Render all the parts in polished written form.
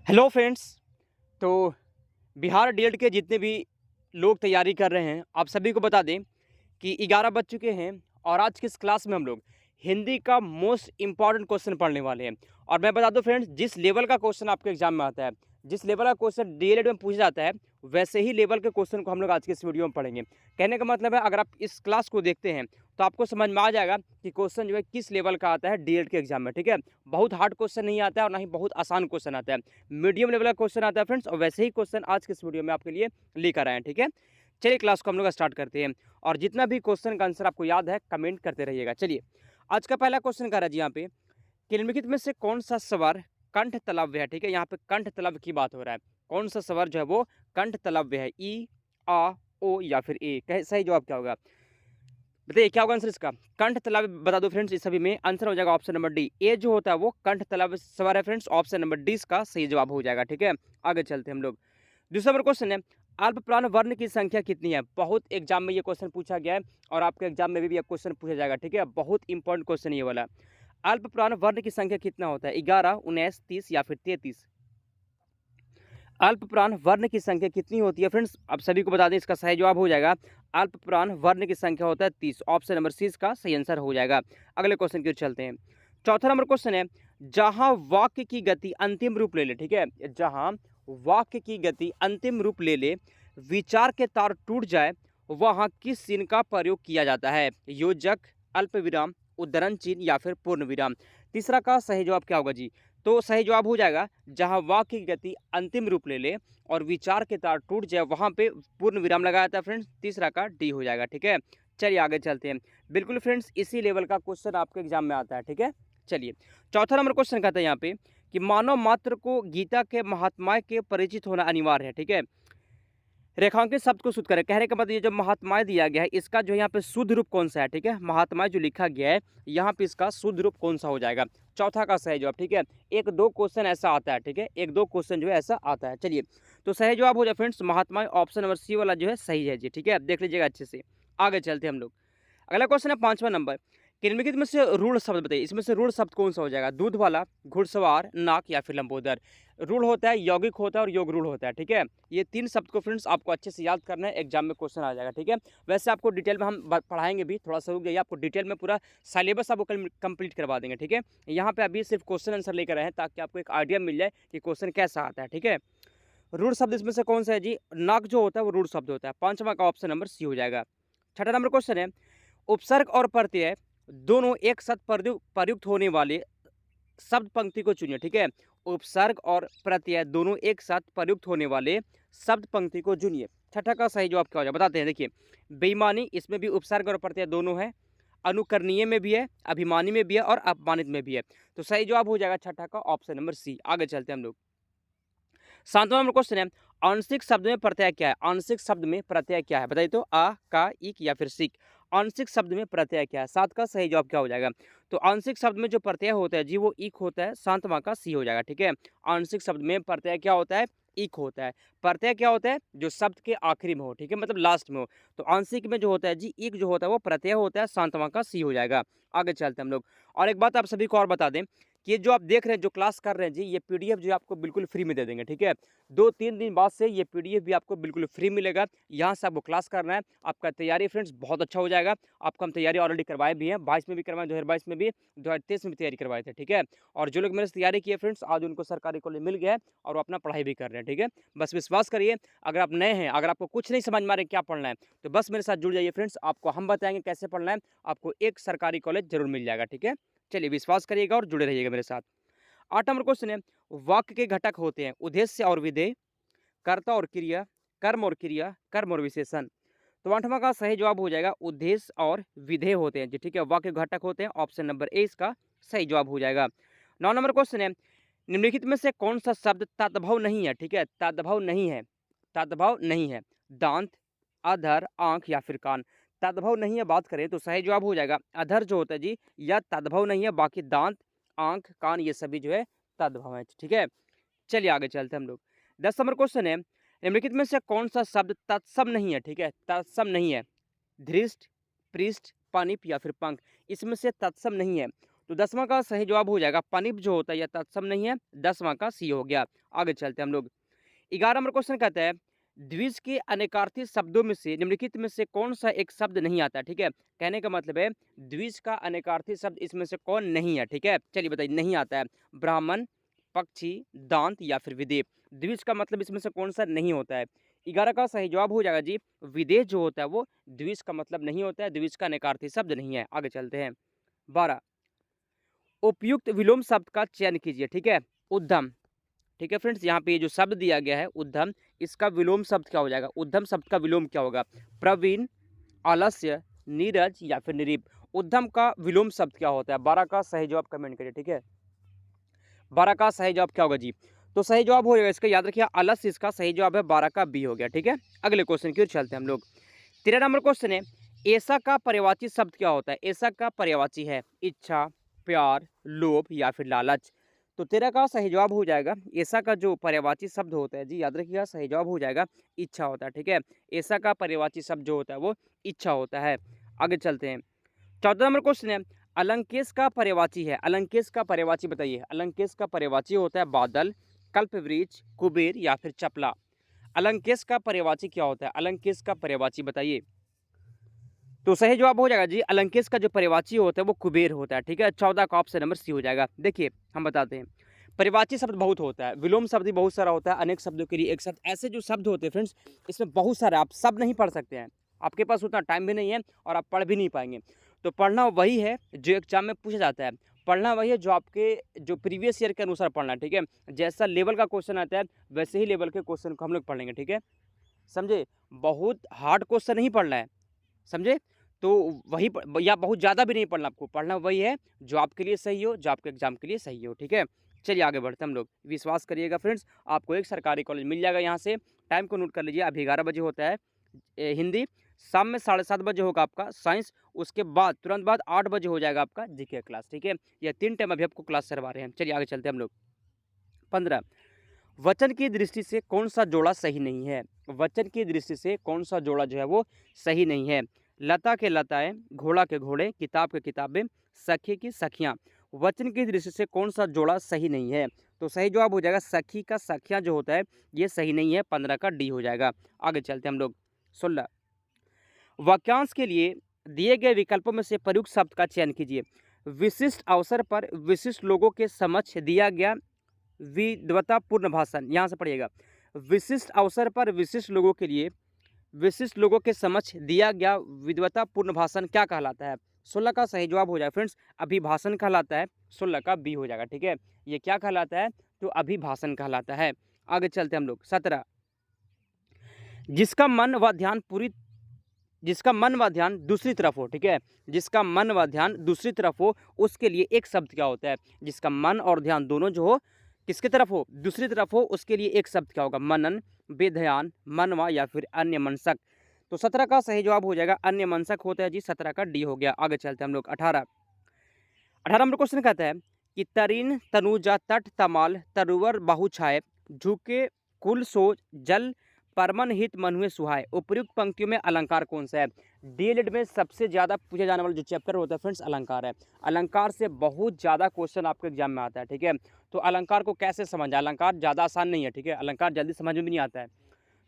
Hello friends. तो Bihar DElEd के जितने भी लोग तैयारी कर रहे हैं, आप सभी को बता दें कि 11 बज चुके हैं और आज की इस क्लास में हम लोग हिंदी का मोस्ट इम्पॉर्टेंट क्वेश्चन पढ़ने वाले हैं। और मैं बता दूं फ्रेंड्स, जिस लेवल का क्वेश्चन आपके एग्जाम में आता है, जिस लेवल का क्वेश्चन डीएलएड में पूछा जाता है, वैसे ही लेवल के क्वेश्चन को हम लोग आज की इस वीडियो में पढ़ेंगे। कहने का मतलब है, अगर आप इस क्लास को देखते हैं तो आपको समझ में आ जाएगा कि क्वेश्चन जो है किस लेवल का आता है डीएलएड के एग्जाम में। ठीक है, बहुत हार्ड क्वेश्चन नहीं आता है और ना ही बहुत आसान क्वेश्चन आता है, मीडियम लेवल का क्वेश्चन आता है फ्रेंड्स। और वैसे ही क्वेश्चन आज के इस वीडियो में आपके लिए लेकर आए हैं। ठीक है, चलिए क्लास को हम लोग स्टार्ट करते हैं और जितना भी क्वेश्चन का आंसर आपको याद है कमेंट करते रहिएगा। चलिए, आज का पहला क्वेश्चन कर रहा है जी यहाँ पे, निम्नलिखित में से कौन सा स्वर कंठ तलव्य है। ठीक है, यहाँ पे कंठ तलव्य की बात हो रहा है। कौन सा स्वर जो है वो कंठ तलव्य है, ई, आ, ओ या फिर ए। सही जवाब क्या होगा, बताइए क्या होगा आंसर इसका। कंठ तलव्य बता दो फ्रेंड्स, इस सभी में आंसर हो जाएगा ऑप्शन नंबर डी। ए जो होता है वो कंठ तलव्य स्वर है फ्रेंड्स, ऑप्शन नंबर डी इसका सही जवाब हो जाएगा। ठीक है, आगे चलते हैं हम लोग। दूसरा नंबर क्वेश्चन है, अल्प प्राण वर्ण की संख्या कितनी है। बहुत एग्जाम में ये क्वेश्चन पूछा गया है और आपके एग्जाम में भी ये क्वेश्चन पूछा जाएगा। ठीक है, बहुत इंपॉर्टेंट क्वेश्चन ये वाला। अल्प प्राण वर्ण की संख्या कितना होता है, 11, 19, 30 या फिर 33। अल्प प्राण वर्ण की संख्या कितनी होती है फ्रेंड्स, आप सभी को बता दें इसका सही जवाब हो जाएगा अल्प प्राण वर्ण की संख्या होता है 30, ऑप्शन नंबर सी इसका सही आंसर हो जाएगा। अगले क्वेश्चन की ओर चलते हैं। चौथा नंबर क्वेश्चन है, जहां वाक्य की गति अंतिम रूप ले ले। ठीक है, जहां वाक्य की गति अंतिम रूप ले ले, विचार के तार टूट जाए, वहां किस चिन्ह का प्रयोग किया जाता है, योजक, अल्प विराम, उद्धरण चिन्ह या फिर पूर्ण विराम। तीसरा का सही जवाब क्या होगा जी, तो सही जवाब हो जाएगा जहां वाक्य की गति अंतिम रूप ले ले और विचार के तार टूट जाए, वहां पे पूर्ण विराम लगाया जाता है फ्रेंड्स। तीसरा का डी हो जाएगा। ठीक है, चलिए आगे चलते हैं। बिल्कुल फ्रेंड्स, इसी लेवल का क्वेश्चन आपके एग्जाम में आता है। ठीक है, चलिए चौथा नंबर क्वेश्चन कहता है यहाँ पे कि मानव मात्र को गीता के महात्माएं के परिचित होना अनिवार्य है। ठीक है, रेखांकित शब्द को शुद्ध करें। कहने का मतलब ये जो महात्माएं दिया गया है, इसका जो यहाँ पे शुद्ध रूप कौन सा है। ठीक है, महात्माएं जो लिखा गया है यहाँ पे इसका शुद्ध रूप कौन सा हो जाएगा, चौथा का सही जवाब। ठीक है, एक दो क्वेश्चन ऐसा आता है। ठीक है, एक दो क्वेश्चन जो है ऐसा आता है। चलिए, तो सही जवाब हो जाए फ्रेंड्स महात्माएं, ऑप्शन नंबर सी वाला जो है सही है जी। ठीक है, देख लीजिएगा अच्छे से। आगे चलते हैं हम लोग। अगला क्वेश्चन है पांचवा नंबर, कि निम्नलिखित में से रूढ़ शब्द बताइए। इसमें से रूढ़ शब्द कौन सा हो जाएगा, दूध वाला, घुड़सवार, नाक या फिर लंबोदर। रूढ़ होता है, यौगिक होता है और योग रूढ़ होता है। ठीक है, ये तीन शब्द को फ्रेंड्स आपको अच्छे से याद करना है, एग्जाम में क्वेश्चन आ जाएगा। ठीक है, वैसे आपको डिटेल में हम पढ़ाएंगे भी, थोड़ा सा रुक जाइए, आपको डिटेल में पूरा सिलेबस आपको कंप्लीट करवा देंगे। ठीक है, यहाँ पे अभी सिर्फ क्वेश्चन आंसर लेकर आए हैं ताकि आपको एक आइडिया मिल जाए कि क्वेश्चन कैसा आता है। ठीक है, रूढ़ शब्द इसमें से कौन सा है जी, नाक जो होता है वो रूढ़ शब्द होता है, पांचवा का ऑप्शन नंबर सी हो जाएगा। छठा नंबर क्वेश्चन है, उपसर्ग और प्रत्यय दोनों एक साथ प्रयुक्त होने वाले शब्द पंक्ति को चुनिए। ठीक है, उपसर्ग और प्रत्यय दोनों एक साथ प्रयुक्त होने वाले शब्द पंक्ति को चुनिए। छठा का सही जवाब क्या हो जाए, बताते हैं। देखिए, बेईमानी, इसमें भी उपसर्ग और प्रत्यय दोनों है, अनुकरणीय में भी है, अभिमानी में भी है और अपमानित में भी है। तो सही जवाब हो जाएगा छठा का ऑप्शन नंबर सी। आगे चलते हैं हम लोग। सातवां नंबर क्वेश्चन है, आंशिक शब्द में प्रत्यय क्या है। आंशिक शब्द में प्रत्यय क्या है, बताइए तो, आ, का, इक या फिर सिक। आंशिक शब्द में प्रत्यय क्या है, सात का सही जवाब क्या हो जाएगा। तो आंशिक शब्द में जो प्रत्यय होता है जी वो इक होता है, सातवां का सी हो जाएगा। ठीक है, आंशिक शब्द में प्रत्यय क्या होता है, इक होता है। प्रत्यय क्या होता है, जो शब्द के आखिरी में हो। ठीक है, मतलब लास्ट में हो। तो आंशिक में जो होता है जी इक जो होता है वो प्रत्यय होता है, सातवां का सी हो जाएगा। आगे चलते हैं हम लोग। और एक बात आप सभी को और बता दें कि ये जो आप देख रहे हैं, जो क्लास कर रहे हैं जी, ये पीडीएफ जो है आपको बिल्कुल फ्री में दे देंगे। ठीक है, 2-3 दिन बाद से ये पीडीएफ भी आपको बिल्कुल फ्री मिलेगा। यहाँ से आपको क्लास करना है, आपका तैयारी फ्रेंड्स बहुत अच्छा हो जाएगा। आपको हम तैयारी ऑलरेडी करवाए भी हैं, 22 में भी करवाए, 2022 में भी, 2023 में भी तैयारी करवाए थे। ठीक है, और जो लोग मेरे से तैयारी किए फ्रेंड्स, आज उनको सरकारी कॉलेज मिल गया है और वो अपना पढ़ाई भी कर रहे हैं। ठीक है, बस विश्वास करिए। अगर आप नए हैं, अगर आपको कुछ नहीं समझ में आ रहा है क्या पढ़ना है, तो बस मेरे साथ जुड़ जाइए फ्रेंड्स, आपको हम बताएंगे कैसे पढ़ना है, आपको एक सरकारी कॉलेज जरूर मिल जाएगा। ठीक है, चलिए विश्वास करिएगा और जुड़े रहिएगा मेरे साथ। 8 नंबर क्वेश्चन है, वाक्य के घटक होते हैं उद्देश्य और विधेय, कर्ता और क्रिया, कर्म और विशेषण। तो 8वां का सही जवाब हो जाएगा उद्देश्य और विधेय होते हैं जी। ठीक है, वाक्य घटक होते हैं, ऑप्शन नंबर ए इसका सही जवाब हो जाएगा। 9 नंबर क्वेश्चन है, निम्नलिखित में से कौन सा शब्द तद्भव नहीं है। ठीक है, तद्भव नहीं है, तद्भव नहीं है, दांत, अधर, आंख या फिर कान। तद्भव नहीं है बात करें तो सही जवाब हो जाएगा अधर जो होता है जी, यह तद्भव नहीं है, बाकी दांत, आंख, कान ये सभी जो है तद्भव है। ठीक है, चलिए आगे चलते हैं हम लोग। 10 नंबर क्वेश्चन है, निम्नलिखित में से कौन सा शब्द तत्सम नहीं है। ठीक है, तत्सम नहीं है, धृष्ट, पृष्ठ, पानिप या फिर पंख। इसमें से तत्सम नहीं है। तो 10वां का सही जवाब हो जाएगा पनिप जो होता है, यह तत्सम नहीं है, 10वां का सी हो गया। आगे चलते हैं हम लोग। 11 नंबर क्वेश्चन कहता है द्विज के अनेकार्थी शब्दों में से निम्नलिखित में से कौन सा एक शब्द नहीं आता, ठीक है। कहने का मतलब है द्विज का अनेकार्थी शब्द इसमें से कौन नहीं है, ठीक है। चलिए बताइए, नहीं आता है। ब्राह्मण, पक्षी, दांत या फिर विदेह। द्विज का मतलब इसमें से कौन सा नहीं होता है। 11 का सही जवाब हो जाएगा जी विदेह जो होता है वो द्विज का मतलब नहीं होता है, द्विज का अनेकार्थी शब्द नहीं है। आगे चलते हैं। 12 उपयुक्त विलोम शब्द का चयन कीजिए, ठीक है। उद्यम, ठीक है फ्रेंड्स, यहाँ पे ये जो शब्द दिया गया है उद्यम, इसका विलोम शब्द क्या हो जाएगा। उद्यम शब्द का विलोम क्या होगा। प्रवीण, आलस्य, नीरज या फिर निरीप। उद्यम का विलोम शब्द क्या होता है। 12 का सही जवाब कमेंट करिए, ठीक है। 12 का सही जवाब क्या होगा जी। तो सही जवाब हो जाएगा इसका, याद रखिए आलस्य इसका सही जवाब है, 12 का बी हो गया, ठीक है। अगले क्वेश्चन की ओर चलते हैं हम लोग। 13 नंबर क्वेश्चन है ऐसा का पर्यायवाची शब्द क्या होता है। ऐसा का पर्यायवाची है इच्छा, प्यार, लोभ या फिर लालच। तो 13 का सही जवाब हो जाएगा ऐसा का जो पर्यायवाची शब्द होता है जी, याद रखिएगा सही जवाब हो जाएगा इच्छा होता है, ठीक है। ऐसा का पर्यायवाची शब्द जो होता है वो इच्छा होता है। आगे चलते हैं। 14 नंबर क्वेश्चन है अलंकेश का पर्यायवाची है। अलंकेश का पर्यायवाची बताइए। अलंकेश का पर्यायवाची होता है बादल, कल्पवृक्ष, कुबेर या फिर चपला। अलंकेश का पर्यायवाची क्या होता है। अलंकेश का पर्यायवाची बताइए। तो सही जवाब हो जाएगा जी अलंकेश का जो पर्यायवाची होता है वो कुबेर होता है, ठीक है। 14 का ऑप्शन नंबर सी हो जाएगा। देखिए हम बताते हैं पर्यायवाची शब्द बहुत होता है, विलोम शब्द भी बहुत सारा होता है, अनेक शब्दों के लिए एक शब्द। ऐसे जो शब्द होते हैं फ्रेंड्स इसमें बहुत सारे, आप सब नहीं पढ़ सकते हैं, आपके पास उतना टाइम भी नहीं है और आप पढ़ भी नहीं पाएंगे। तो पढ़ना वही है जो एग्जाम में पूछा जाता है, पढ़ना वही है जो आपके जो प्रीवियस ईयर के अनुसार पढ़ना, ठीक है। जैसा लेवल का क्वेश्चन आता है वैसे ही लेवल के क्वेश्चन को हम लोग पढ़ लेंगे, ठीक है, समझे। बहुत हार्ड क्वेश्चन नहीं पढ़ना है, समझे। तो वही या बहुत ज़्यादा भी नहीं पढ़ना, आपको पढ़ना वही है जो आपके लिए सही हो, जो आपके एग्जाम के लिए सही हो, ठीक है। चलिए आगे बढ़ते हम लोग। विश्वास करिएगा फ्रेंड्स आपको एक सरकारी कॉलेज मिल जाएगा यहाँ से। टाइम को नोट कर लीजिए, अभी 11 बजे होता है हिंदी, शाम में 7:30 बजे होगा आपका साइंस, उसके बाद तुरंत बाद 8 बजे हो जाएगा आपका जीके क्लास, ठीक है। यह 3 टाइम अभी आपको क्लास करवा रहे हैं। चलिए आगे चलते हैं हम लोग। 15 वचन की दृष्टि से कौन सा जोड़ा सही नहीं है। वचन की दृष्टि से कौन सा जोड़ा जो है वो सही नहीं है। लता के लताएं, घोड़ा के घोड़े, किताब के किताबें, सखी की सखियां। वचन की दृष्टि से कौन सा जोड़ा सही नहीं है। तो सही जवाब हो जाएगा सखी का सखियां जो होता है ये सही नहीं है, 15 का डी हो जाएगा। आगे चलते हैं हम लोग। 16 वाक्यांश के लिए दिए गए विकल्पों में से प्रयुक्त शब्द का चयन कीजिए। विशिष्ट अवसर पर विशिष्ट लोगों के समक्ष दिया गया विद्वतापूर्ण भाषण, यहाँ से पढ़िएगा। विशिष्ट अवसर पर विशिष्ट लोगों के लिए विशिष्ट लोगों के समक्ष दिया गया विद्वतापूर्ण भाषण क्या कहलाता है। 16 का सही जवाब हो जाएगा फ्रेंड्स अभिभाषण कहलाता है, 16 का बी हो जाएगा, ठीक है। ये क्या कहलाता है तो अभिभाषण कहलाता है। आगे चलते हम लोग। 17 जिसका मन व ध्यान दूसरी तरफ हो, ठीक है। जिसका मन व ध्यान दूसरी तरफ हो उसके लिए एक शब्द क्या होता है। जिसका मन और ध्यान दोनों जो हो किसकी तरफ हो, दूसरी तरफ हो, उसके लिए एक शब्द क्या होगा। मनन, बेध्यान, मनवा या फिर अन्य मनसक। तो 17 का सही जवाब हो जाएगा अन्य मनसक होता है जी, 17 का डी हो गया। आगे चलते हम लोग। 18 नंबर क्वेश्चन कहता है कि तरीन तनुजा तट तमाल तरुवर बाहु छाए झुके कुल सोच जल परमन हित मनुए सुहाए। उपयुक्त पंक्तियों में अलंकार कौन सा है। डीएलएड में सबसे ज़्यादा पूछे जाने वाला जो चैप्टर होता है फ्रेंड्स अलंकार है। अलंकार से बहुत ज़्यादा क्वेश्चन आपके एग्जाम में आता है, ठीक है। तो अलंकार को कैसे समझना, अलंकार ज़्यादा आसान नहीं है, ठीक है। अलंकार जल्दी समझ में भी नहीं आता है,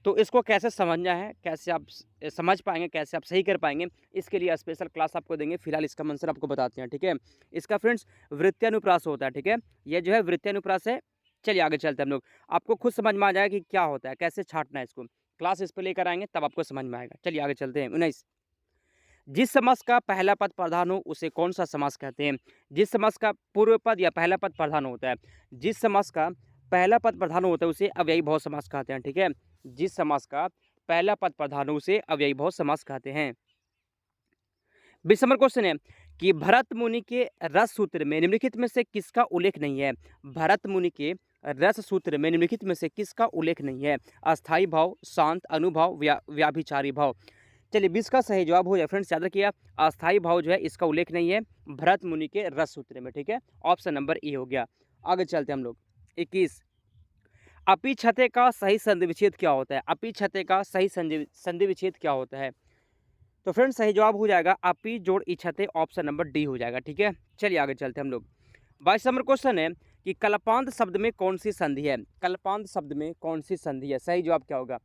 तो इसको कैसे समझना है, कैसे आप समझ पाएंगे, कैसे आप सही कर पाएंगे, इसके लिए स्पेशल क्लास आपको देंगे। फिलहाल इसका आंसर आपको बताते हैं, ठीक है। इसका फ्रेंड्स वृत्त्यानुप्रास होता है, ठीक है। ये जो है वृत्त्यानुप्रास है। चलिए आगे चलते हैं हम लोग। आपको खुद समझ में आ जाएगा कि क्या होता है, कैसे छांटना है इसको। क्लास इस पर लेकर आएंगे तब आपको समझ में आएगा। चलिए आगे चलते हैं। 19 जिस समास का पहला पद प्रधान हो उसे कौन सा समास कहते हैं। जिस समास का पूर्व पद या पहला पद प्रधान होता है, जिस समास का पहला पद प्रधान होता है उसे अव्ययी भाव समास कहते हैं, ठीक है। जिस समास का पहला पद प्रधान हो उसे अव्ययी भाव समास कहते हैं। 20 नंबर क्वेश्चन है कि भरत मुनि के रस सूत्र में निम्नलिखित में से किसका उल्लेख नहीं है। भरत मुनि के रस सूत्र में निम्नलिखित में से किसका उल्लेख नहीं है। अस्थाई भाव, शांत, अनुभाव, व्याभिचारी भाव। चलिए 20 का सही जवाब हो जाए फ्रेंड्स, याद रखिए अस्थाई भाव जो है इसका उल्लेख नहीं है भरत मुनि के रस सूत्र में, ठीक है। ऑप्शन नंबर ए हो गया। आगे चलते हम लोग। 21 अपी छते का सही संधि विच्छेद क्या होता है। अपी छते का सही संधि विच्छेद क्या होता है। तो फ्रेंड्स सही जवाब हो जाएगा अपी जोड़ इच्छते, ऑप्शन नंबर डी हो जाएगा। ठीक है, चलिए आगे चलते हैं हम लोग। 22 नंबर क्वेश्चन है कि कल्पांत शब्द में कौन सी संधि है? कल्पांत शब्द में कौन सी संधि है? सही जवाब क्या होगा?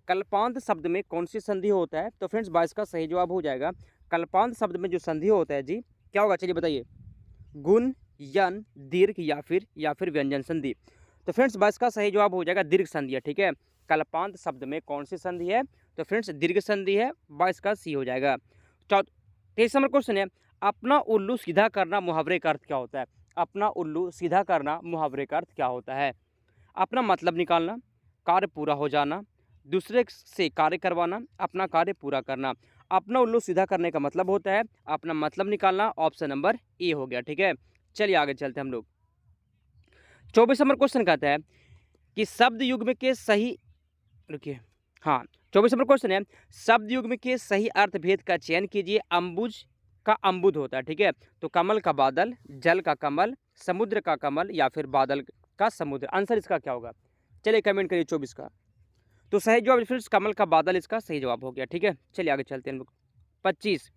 कल्पांत शब्द में कौन सी संधि होता है? तो फ्रेंड्स 22 का सही जवाब हो जाएगा कल्पांत शब्द में जो संधि होता है जी क्या होगा, चलिए बताइए। गुण, यन, दीर्घ या फिर व्यंजन संधि। तो फ्रेंड्स 22 का सही जवाब हो जाएगा दीर्घ संधि है। ठीक है, कल्पांत शब्द में कौन सी संधि है? तो फ्रेंड्स दीर्घ संधि है, 22 का सी हो जाएगा। 23 नंबर क्वेश्चन है अपना उल्लू सीधा करना मुहावरे का अर्थ क्या होता है? अपना उल्लू सीधा करना मुहावरे का अर्थ क्या होता है? अपना मतलब निकालना, कार्य पूरा हो जाना, दूसरे से कार्य करवाना, अपना कार्य पूरा करना। अपना उल्लू सीधा करने का मतलब होता है अपना मतलब निकालना, ऑप्शन नंबर ए हो गया। ठीक है, चलिए आगे चलते हैं हम लोग। 24 नंबर क्वेश्चन कहता है कि शब्द युग्म के सही, रुकिए, हाँ 24 नंबर क्वेश्चन है शब्द युग्म के सही अर्थ भेद का चयन कीजिए। अम्बुज का अम्बुद होता है। ठीक है, तो कमल का बादल, जल का कमल, समुद्र का कमल या फिर बादल का समुद्र। आंसर इसका क्या होगा? चलिए कमेंट करिए 24 का। तो सही जवाब फ्रेंड्स कमल का बादल इसका सही जवाब हो गया। ठीक है, चलिए आगे चलते हैं हम लोग। 25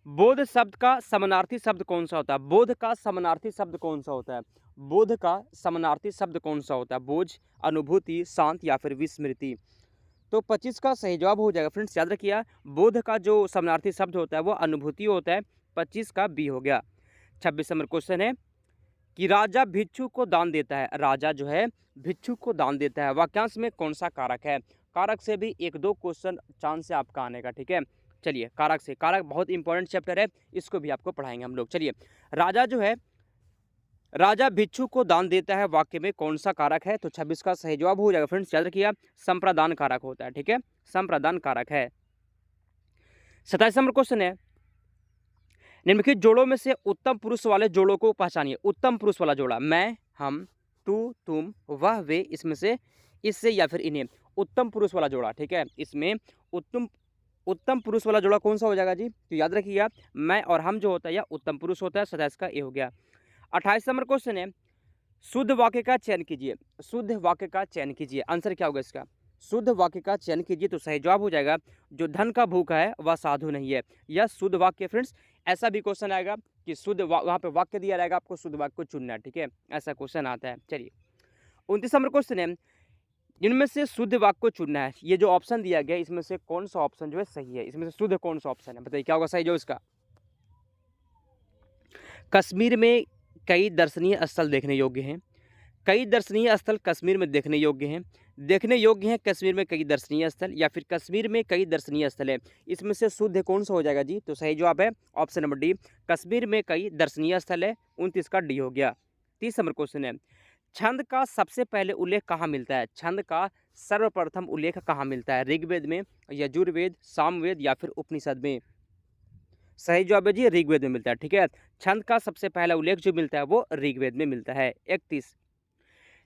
बोध शब्द का समानार्थी शब्द कौन सा होता है? बोध का समानार्थी शब्द कौन सा होता है? बोध का समानार्थी शब्द कौन सा होता है? बोझ, अनुभूति, शांत या फिर विस्मृति। तो 25 का सही जवाब हो जाएगा फ्रेंड्स, याद रखिए बोध का जो समानार्थी शब्द होता है वो अनुभूति होता है। 25 का बी हो गया। 26 नंबर क्वेश्चन है कि राजा भिक्षु को दान देता है। राजा जो है भिक्षु को दान देता है, वाक्यांश में कौन सा कारक है? कारक से भी 1-2 क्वेश्चन चांस से आपका आने का। ठीक है, चलिए कारक से, कारक बहुत इंपॉर्टेंट चैप्टर है, इसको भी आपको पढ़ाएंगे हम लोग। चलिए राजा जो है, राजा भिक्षु को दान देता है, वाक्य में कौन सा कारक है? तो 26 का सही जवाब हो जाएगा फ्रेंड्स, याद रखिए संप्रदान कारक होता है। ठीक है, संप्रदान कारक है। 27 नंबर क्वेश्चन है निम्नलिखित जोड़ों में से उत्तम पुरुष वाले जोड़ों को पहचानिए। उत्तम पुरुष वाला जोड़ा, मैं, हम, तू, तुम, वह, वे, इसमें से, इससे या फिर इन्हें। उत्तम पुरुष वाला जोड़ा। ठीक है, इसमें उत्तम पुरुष वाला जोड़ा कौन सा हो जाएगा जी? तो याद रखिएगा मैं और हम जो होता है यह उत्तम पुरुष होता है। 27 का ए हो गया। 28 नंबर क्वेश्चन है शुद्ध वाक्य का चयन कीजिए। शुद्ध वाक्य का चयन कीजिए, आंसर क्या होगा इसका? शुद्ध वाक्य का चयन कीजिए, तो सही जवाब हो जाएगा जो धन का भूखा है वह साधु नहीं है। यह शुद्ध वाक्य फ्रेंड्स। ऐसा भी क्वेश्चन आएगा कि शुद्ध वहाँ पे वाक्य दिया रहेगा, आपको शुद्ध वाक्य को चुनना है। ठीक है, ऐसा क्वेश्चन आता है। चलिए 29 नंबर क्वेश्चन है जिनमें से शुद्ध वाक्य को चुनना है। ये जो ऑप्शन दिया गया इसमें से कौन सा ऑप्शन जो है सही है? इसमें से शुद्ध कौन सा ऑप्शन है? बताइए क्या होगा सही जो इसका? कश्मीर में कई दर्शनीय स्थल देखने योग्य हैं। कई दर्शनीय स्थल कश्मीर में देखने योग्य हैं। देखने योग्य हैं कश्मीर में कई दर्शनीय स्थल, या फिर कश्मीर में कई दर्शनीय स्थल है। इसमें से शुद्ध कौन सा हो जाएगा जी? तो सही जवाब है ऑप्शन नंबर डी, कश्मीर में कई दर्शनीय स्थल है। 29 का डी हो गया। 30 नंबर क्वेश्चन है छंद का सबसे पहले उल्लेख कहाँ मिलता है? छंद का सर्वप्रथम उल्लेख कहाँ मिलता है? ऋग्वेद में, यजुर्वेद, सामवेद या फिर उपनिषद में? सही जवाब है जी ऋग्वेद में मिलता है। ठीक है, छंद का सबसे पहला उल्लेख जो मिलता है वो ऋग्वेद में मिलता है। 31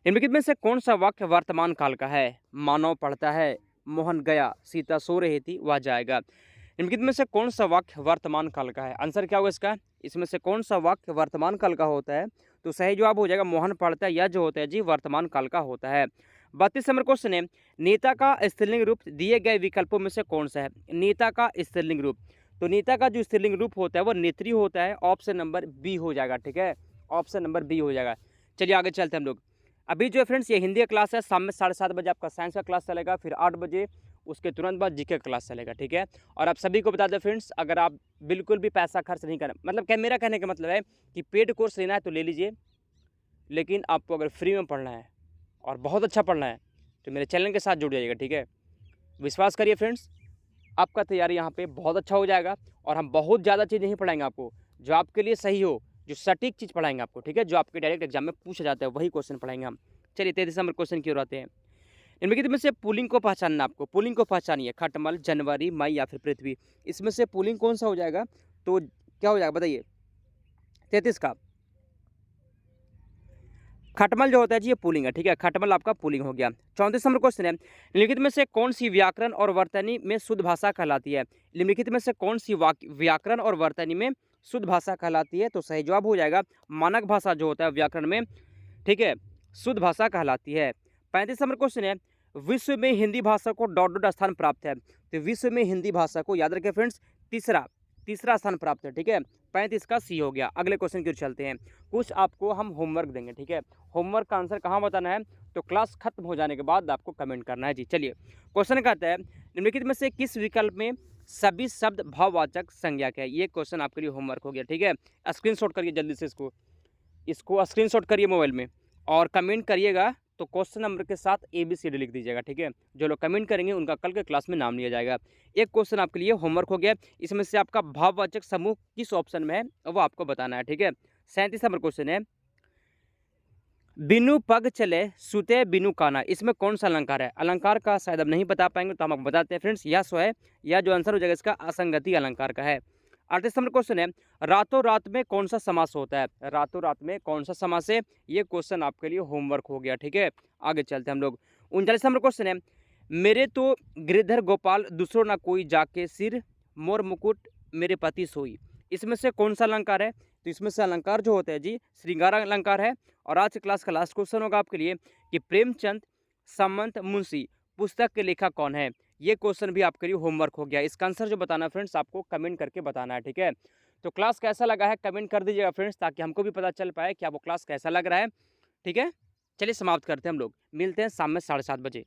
निम्नलिखित में से कौन सा वाक्य वर्तमान काल का है? मानव पढ़ता है, मोहन गया, सीता सो रही थी, वह जाएगा। निम्नलिखित में से कौन सा वाक्य वर्तमान काल का है? आंसर क्या होगा इसका? इसमें से कौन सा वाक्य वर्तमान काल का होता है? तो सही जवाब हो जाएगा मोहन पढ़ता है, यह जो होता है जी वर्तमान काल का होता है। 32 नंबर क्वेश्चन है नेता का स्त्रीलिंग रूप दिए गए विकल्पों में से कौन सा है? नेता का स्त्रीलिंग रूप, तो नेता का जो स्त्रीलिंग रूप होता है वो नेत्री होता है। ऑप्शन नंबर बी हो जाएगा। ठीक है, ऑप्शन नंबर बी हो जाएगा। चलिए आगे चलते हैं हम लोग। अभी जो है फ्रेंड्स ये हिंदी का क्लास है, शाम में 7:30 बजे आपका साइंस का क्लास चलेगा, फिर 8 बजे उसके तुरंत बाद जीके का क्लास चलेगा। ठीक है, और आप सभी को बता दें फ्रेंड्स, अगर आप बिल्कुल भी पैसा खर्च नहीं करना, मतलब क्या मेरा कहने का मतलब है कि पेड कोर्स लेना है तो ले लीजिए, लेकिन आपको अगर फ्री में पढ़ना है और बहुत अच्छा पढ़ना है तो मेरे चैनल के साथ जुड़ जाइएगा। ठीक है, विश्वास करिए फ्रेंड्स, आपका तैयारी यहाँ पे बहुत अच्छा हो जाएगा और हम बहुत ज़्यादा चीज़ नहीं पढ़ाएंगे आपको, जो आपके लिए सही हो, जो सटीक चीज़ पढ़ाएंगे आपको। ठीक है, जो आपके डायरेक्ट एग्जाम में पूछा जाता है वही क्वेश्चन पढ़ाएंगे हम। चलिए 33 नंबर क्वेश्चन की ओर आते हैं। इनमें में से पुलिंग को पहचानना, आपको पुलिंग को पहचानिए। खटमल, जनवरी, मई या फिर पृथ्वी। इसमें से पुलिंग कौन सा हो जाएगा? तो क्या हो जाएगा बताइए? 33 का खटमल जो होता है जी ये पुलिंग है। ठीक है, खटमल आपका पुलिंग हो गया। 34 नंबर क्वेश्चन है निम्नलिखित में से कौन सी व्याकरण और वर्तनी में शुद्ध भाषा कहलाती है? निम्नलिखित में से कौन सी व्याकरण और वर्तनी में शुद्ध भाषा कहलाती है? तो सही जवाब हो जाएगा मानक भाषा जो होता है व्याकरण में, ठीक है, शुद्ध भाषा कहलाती है। 35 नंबर क्वेश्चन है विश्व में हिंदी भाषा को ... स्थान प्राप्त है। तो विश्व में हिंदी भाषा को याद रखें फ्रेंड्स तीसरा स्थान प्राप्त है। ठीक है, 35 का सी हो गया। अगले क्वेश्चन की ओर चलते हैं। कुछ आपको हम होमवर्क देंगे। ठीक है, होमवर्क का आंसर कहाँ बताना है, तो क्लास खत्म हो जाने के बाद आपको कमेंट करना है जी। चलिए, क्वेश्चन कहता है निम्नलिखित में से किस विकल्प में सभी शब्द भाववाचक संज्ञक है। ये क्वेश्चन आपके लिए होमवर्क हो गया। ठीक है, स्क्रीनशॉट करिए जल्दी से, इसको स्क्रीनशॉट करिए मोबाइल में और कमेंट करिएगा। तो क्वेश्चन नंबर के साथ ABCD लिख दीजिएगा। ठीक है, जो लोग कमेंट करेंगे उनका कल के क्लास में नाम लिया जाएगा। एक क्वेश्चन आपके लिए होमवर्क हो गया, इसमें से आपका भाववाचक समूह किस ऑप्शन में है वो आपको बताना है। ठीक है, 37 नंबर क्वेश्चन है, बिनु पग चले सुते बिनु काना, इसमें कौन सा अलंकार है। अलंकार का शायद अब नहीं बता पाएंगे तो हम आपको बताते हैं फ्रेंड्स, यह सो है या जो आंसर हो जाएगा इसका असंगति अलंकार का है। 38 नंबर क्वेश्चन है, रातों रात में कौन सा समास होता है। रातों रात में कौन सा समास है, ये क्वेश्चन आपके लिए होमवर्क हो गया। ठीक है, आगे चलते हैं हम लोग। 39 नंबर क्वेश्चन है, मेरे तो गिरधर गोपाल दूसरो ना कोई जाके सिर मोर मुकुट मेरे पति सोई, इसमें से कौन सा अलंकार है। तो इसमें से अलंकार जो होता है जी श्रृंगार अलंकार है। और आज की क्लास का लास्ट क्वेश्चन होगा आपके लिए कि प्रेमचंद सामंत मुंशी पुस्तक के लेखक कौन है। ये क्वेश्चन भी आपके लिए होमवर्क हो गया। इसका आंसर जो बताना है फ्रेंड्स आपको कमेंट करके बताना है। ठीक है, तो क्लास कैसा लगा है कमेंट कर दीजिएगा फ्रेंड्स, ताकि हमको भी पता चल पाए कि आपको क्लास कैसा लग रहा है। ठीक है, चलिए समाप्त करते हैं हम लोग, मिलते हैं शाम में 7:30 बजे।